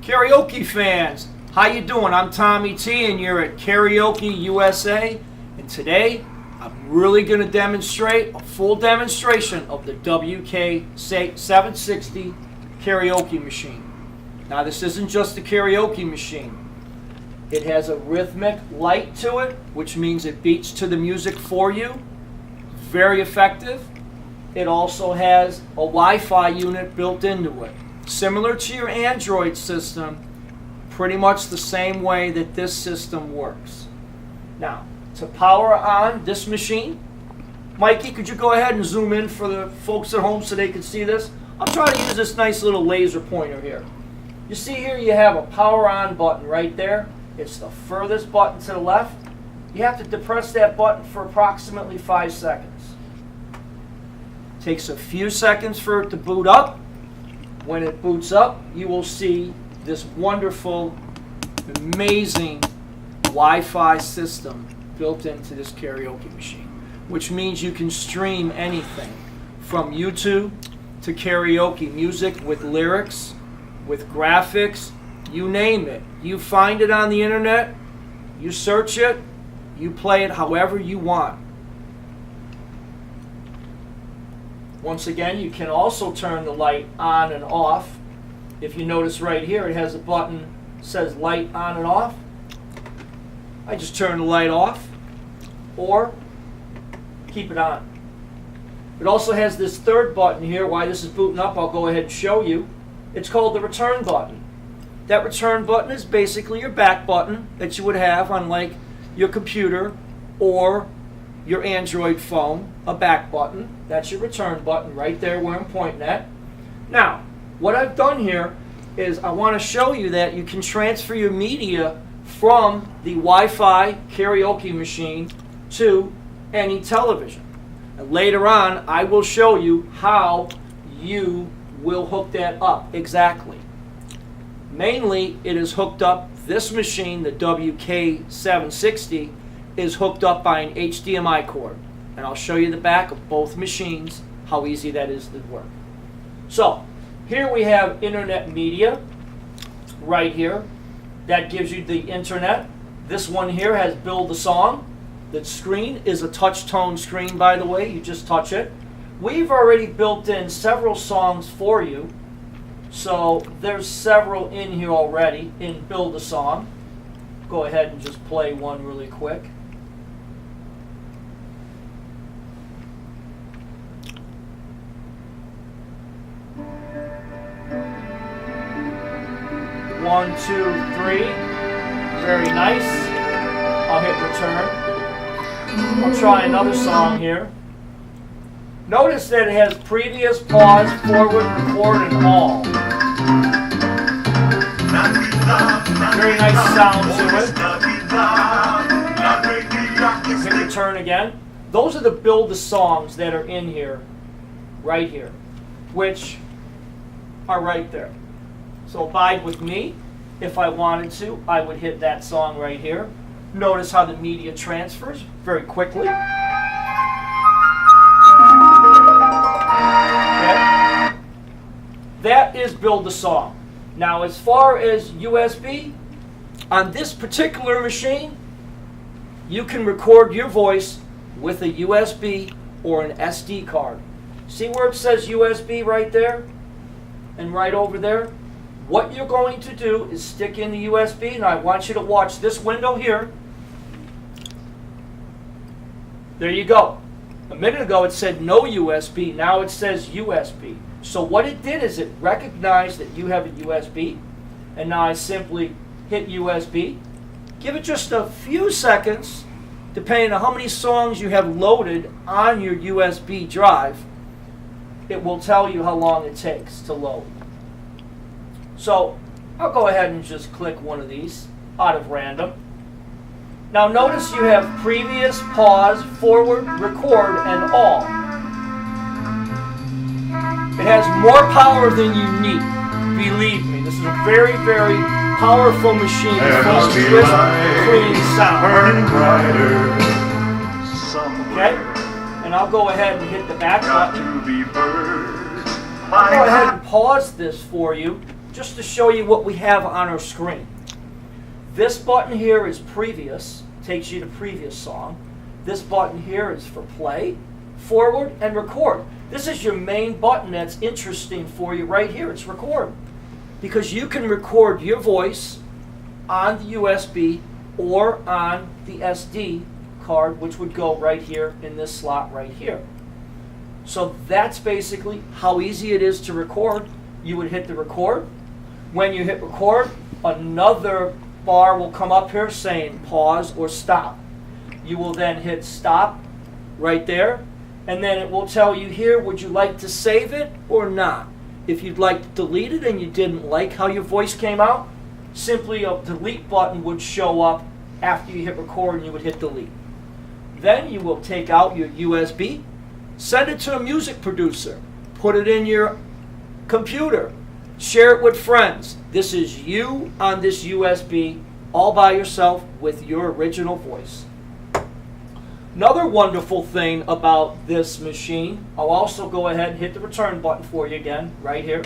Karaoke fans, how you doing? I'm Tommy T and you're at Karaoke USA, and today I'm really going to demonstrate a full demonstration of the WK760 karaoke machine. Now this isn't just a karaoke machine. It has a rhythmic light to it, which means it beats to the music for you. Very effective. It also has a Wi-Fi unit built into it. Similar to your Android system, pretty much the same way that this system works. Now, to power on this machine, Mikey, could you go ahead and zoom in for the folks at home so they can see this? I'm trying to use this nice little laser pointer here. You see here you have a power on button right there. It's the furthest button to the left. You have to depress that button for approximately 5 seconds. Takes a few seconds for it to boot up. When it boots up, you will see this wonderful, amazing Wi-Fi system built into this karaoke machine, which means you can stream anything from YouTube to karaoke music with lyrics, with graphics, you name it. You find it on the internet, you search it, you play it however you want. Once again, you can also turn the light on and off. If you notice right here, it has a button that says light on and off. I just turn the light off or keep it on. It also has this third button here. While this is booting up, I'll go ahead and show you. It's called the return button. That return button is basically your back button that you would have on like your computer or your Android phone, a back button. That's your return button right there where I'm pointing at. Now, what I've done here is I want to show you that you can transfer your media from the Wi-Fi karaoke machine to any television. And later on, I will show you how you will hook that up exactly. Mainly, it is hooked up, this machine, the WK760, is hooked up by an HDMI cord. And I'll show you the back of both machines, how easy that is to work. So, here we have internet media, right here. That gives you the internet. This one here has Build a Song. The screen is a touch tone screen, by the way. You just touch it. We've already built in several songs for you. So, there's several in here already in Build a Song. Go ahead and just play one really quick. One, two, three. Very nice. I'll hit return. I'll try another song here. Notice that it has previous, pause, forward, record, and all. Very nice sound to it. Hit return again. Those are the build the songs that are in here, right here, which are right there. So abide with me. If I wanted to, I would hit that song right here. Notice how the media transfers very quickly. Okay. That is build the song. Now as far as USB, on this particular machine, you can record your voice with a USB or an SD card. See where it says USB right there? And right over there? What you're going to do is stick in the USB, and I want you to watch this window here. There you go. A minute ago it said no USB, now it says USB. So what it did is it recognized that you have a USB, and now I simply hit USB. Give it just a few seconds, depending on how many songs you have loaded on your USB drive. It will tell you how long it takes to load. So I'll go ahead and just click one of these out of random. Now notice you have previous, pause, forward, record, and all. It has more power than you need. Believe me, this is a very, very powerful machine as far as crisp, clean sound. Okay? And I'll go ahead and hit the back button. I'll go ahead and pause this for you just to show you what we have on our screen. This button here is previous, takes you to previous song. This button here is for play, forward, and record. This is your main button that's interesting for you right here. It's record. Because you can record your voice on the USB or on the SD card, which would go right here in this slot right here. So that's basically how easy it is to record. You would hit the record. When you hit record, another bar will come up here saying pause or stop. You will then hit stop right there, and then it will tell you here, would you like to save it or not? If you'd like to delete it and you didn't like how your voice came out, simply a delete button would show up after you hit record and you would hit delete. Then you will take out your USB, send it to a music producer, put it in your computer, share it with friends. This is you on this USB all by yourself with your original voice. Another wonderful thing about this machine, I'll also go ahead and hit the return button for you again, right here.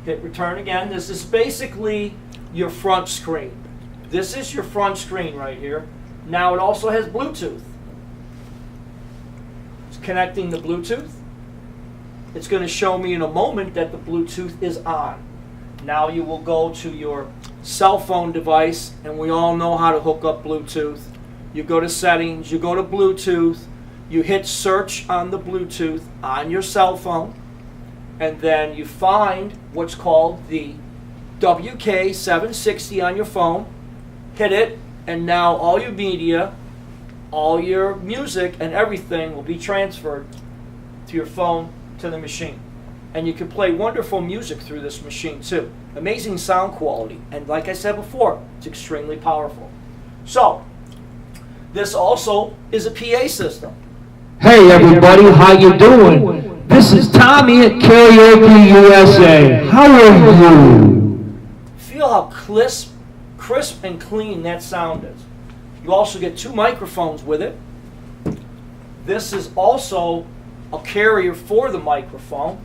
Hit return again. This is basically your front screen. This is your front screen right here. Now it also has Bluetooth. It's connecting the Bluetooth. It's going to show me in a moment that the Bluetooth is on. Now you will go to your cell phone device, and we all know how to hook up Bluetooth. You go to settings, you go to Bluetooth, you hit search on the Bluetooth on your cell phone, and then you find what's called the WK760 on your phone, hit it, and now all your media, all your music and everything will be transferred to your phone, to the machine. And you can play wonderful music through this machine too. Amazing sound quality, and like I said before, it's extremely powerful. So, this also is a PA system. Hey everybody, how you doing? This is Tommy at Karaoke USA. How are you? Feel how crisp and clean that sound is. You also get 2 microphones with it. This is also a carrier for the microphone,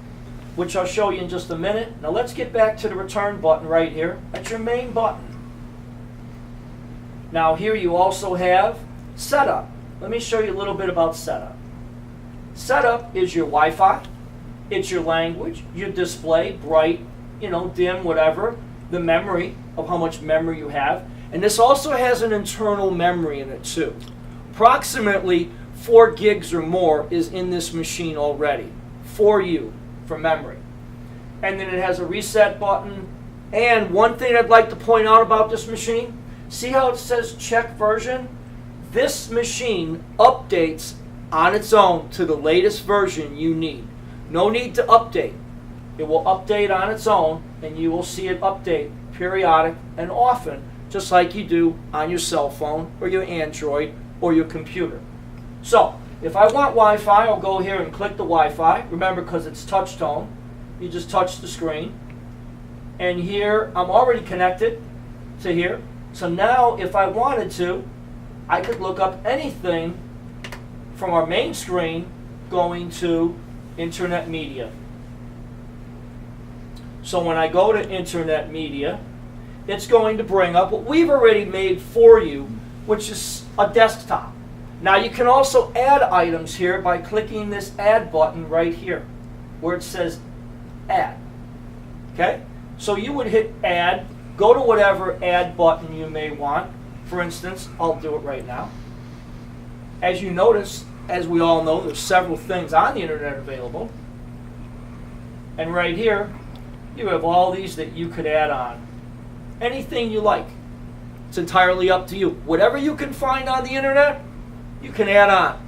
which I'll show you in just a minute. Now let's get back to the return button right here. That's your main button. Now here you also have setup. Let me show you a little bit about setup. Setup is your Wi-Fi, it's your language, your display, bright, dim, whatever, the memory of how much memory you have. And this also has an internal memory in it too. Approximately 4 gigs or more is in this machine already for you, for memory. And then it has a reset button. And one thing I'd like to point out about this machine, see how it says check version? This machine updates on its own to the latest version you need. No need to update. It will update on its own, and you will see it update periodic and often, just like you do on your cell phone or your Android or your computer. So, if I want Wi-Fi, I'll go here and click the Wi-Fi. Remember, because it's touch tone, you just touch the screen. And here, I'm already connected to here. So now, if I wanted to, I could look up anything from our main screen going to Internet Media. So when I go to Internet Media, it's going to bring up what we've already made for you, which is a desktop. Now you can also add items here by clicking this add button right here, where it says add. Okay? So you would hit add, go to whatever add button you may want. For instance, I'll do it right now. As you notice, as we all know, there's several things on the internet available. And right here, you have all these that you could add on. Anything you like. It's entirely up to you. Whatever you can find on the internet, you can add on.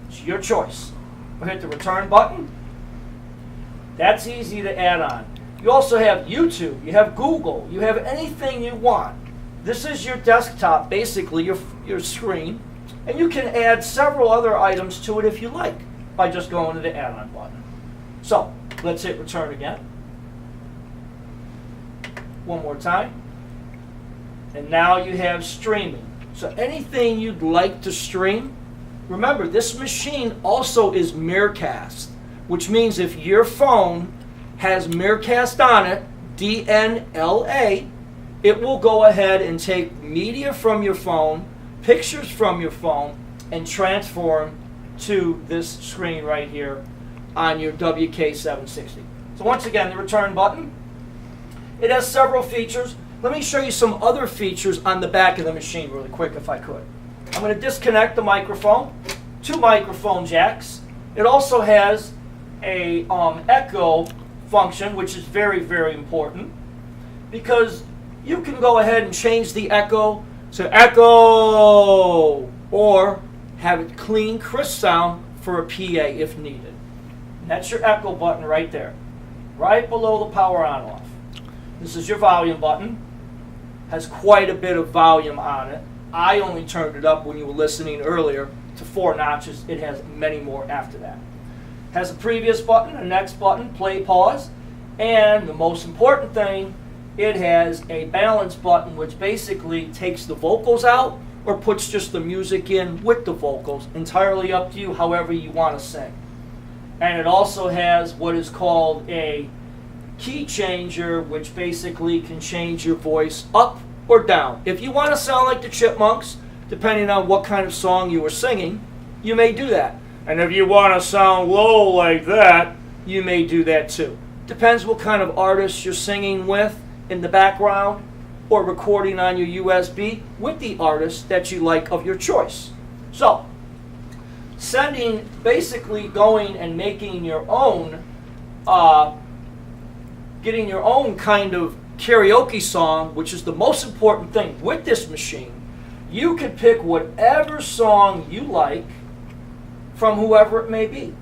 It's your choice. We'll hit the return button. That's easy to add on. You also have YouTube, you have Google, you have anything you want. This is your desktop, basically your screen, and you can add several other items to it if you like by just going to the add-on button. So, let's hit return again. One more time. And now you have streaming. So anything you'd like to stream, remember this machine also is Miracast, which means if your phone has Miracast on it, DNLA, it will go ahead and take media from your phone, pictures from your phone, and transform to this screen right here on your WK760. So once again, the return button, it has several features. Let me show you some other features on the back of the machine really quick if I could. I'm going to disconnect the microphone, 2 microphone jacks. It also has a echo function, which is very, very important, because you can go ahead and change the echo to echo, or have it clean, crisp sound for a PA if needed. And that's your echo button right there, right below the power on off. This is your volume button. Has quite a bit of volume on it. I only turned it up when you were listening earlier to 4 notches. It has many more after that. Has a previous button, a next button, play, pause, and the most important thing, it has a balance button which basically takes the vocals out or puts just the music in with the vocals, entirely up to you however you want to sing. And it also has what is called a key changer, which basically can change your voice up or down. If you want to sound like the Chipmunks, depending on what kind of song you are singing, you may do that. And if you want to sound low like that, you may do that too. Depends what kind of artist you're singing with in the background or recording on your USB with the artist that you like of your choice. So, basically going and making your own, getting your own kind of karaoke song, which is the most important thing with this machine. You can pick whatever song you like from whoever it may be.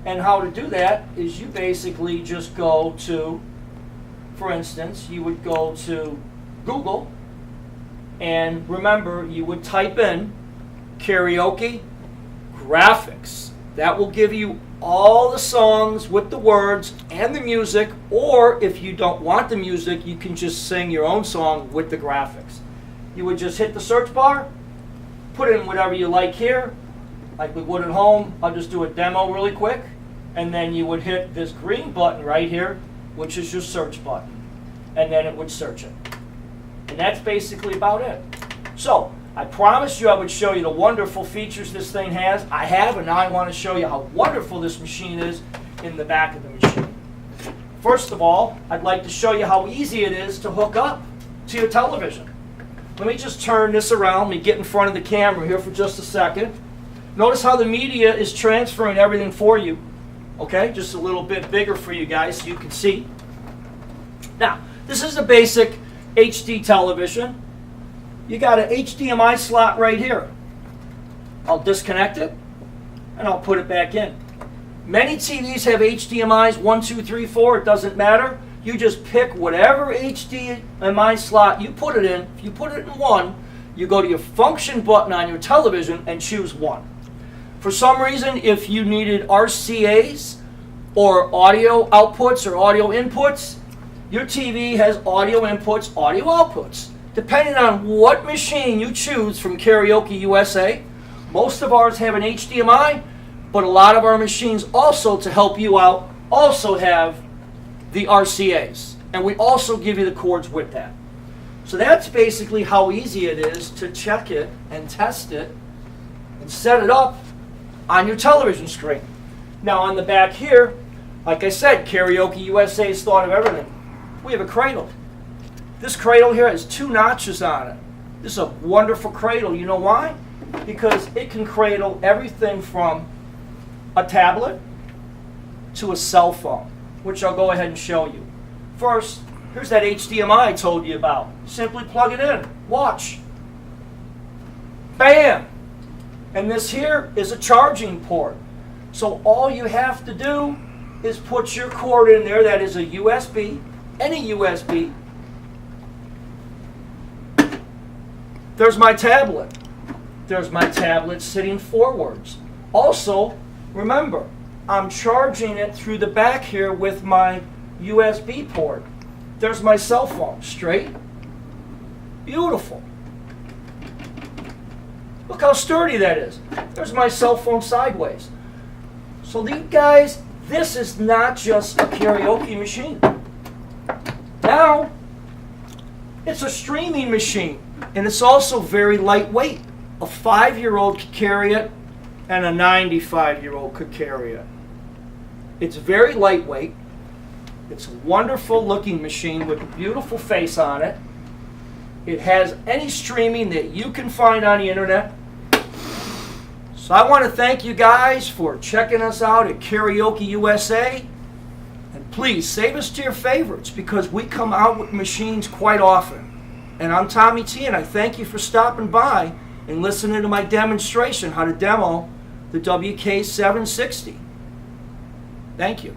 And how to do that is you basically just go to, for instance, you would go to Google, and remember, you would type in karaoke graphics. That will give you all the songs with the words and the music, or if you don't want the music, you can just sing your own song with the graphics. You would just hit the search bar, put in whatever you like here, like we would at home. I'll just do a demo really quick, and then you would hit this green button right here, which is your search button, and then it would search it. And that's basically about it. So, I promised you I would show you the wonderful features this thing has. I have, and now I want to show you how wonderful this machine is in the back of the machine. First of all, I'd like to show you how easy it is to hook up to your television. Let me just turn this around. Let me get in front of the camera here for just a second. Notice how the media is transferring everything for you. Okay, just a little bit bigger for you guys so you can see. Now, this is a basic HD television. You got an HDMI slot right here. I'll disconnect it and I'll put it back in. Many TVs have HDMIs, 1, 2, 3, 4, it doesn't matter. You just pick whatever HDMI slot you put it in. If you put it in one, you go to your function button on your television and choose one. For some reason, if you needed RCAs or audio outputs or audio inputs, your TV has audio inputs, audio outputs. Depending on what machine you choose from Karaoke USA, most of ours have an HDMI, but a lot of our machines also, to help you out, also have the RCAs. And we also give you the cords with that. So that's basically how easy it is to check it and test it and set it up on your television screen. Now on the back here, like I said, Karaoke USA has thought of everything. We have a cradle. This cradle here has 2 notches on it. This is a wonderful cradle. You know why? Because it can cradle everything from a tablet to a cell phone, which I'll go ahead and show you. First, here's that HDMI I told you about. Simply plug it in. Watch. Bam! And this here is a charging port. So all you have to do is put your cord in there. That is a USB, any USB. There's my tablet. There's my tablet sitting forwards. Also, remember, I'm charging it through the back here with my USB port. There's my cell phone, straight. Beautiful. Look how sturdy that is. There's my cell phone sideways. So these guys, this is not just a karaoke machine. Now, it's a streaming machine, and it's also very lightweight. A 5-year-old could carry it, and a 95-year-old could carry it. It's very lightweight. It's a wonderful looking machine with a beautiful face on it. It has any streaming that you can find on the internet. So I want to thank you guys for checking us out at Karaoke USA. And please save us to your favorites because we come out with machines quite often. And I'm Tommy T, and I thank you for stopping by and listening to my demonstration how to demo the WK760. Thank you.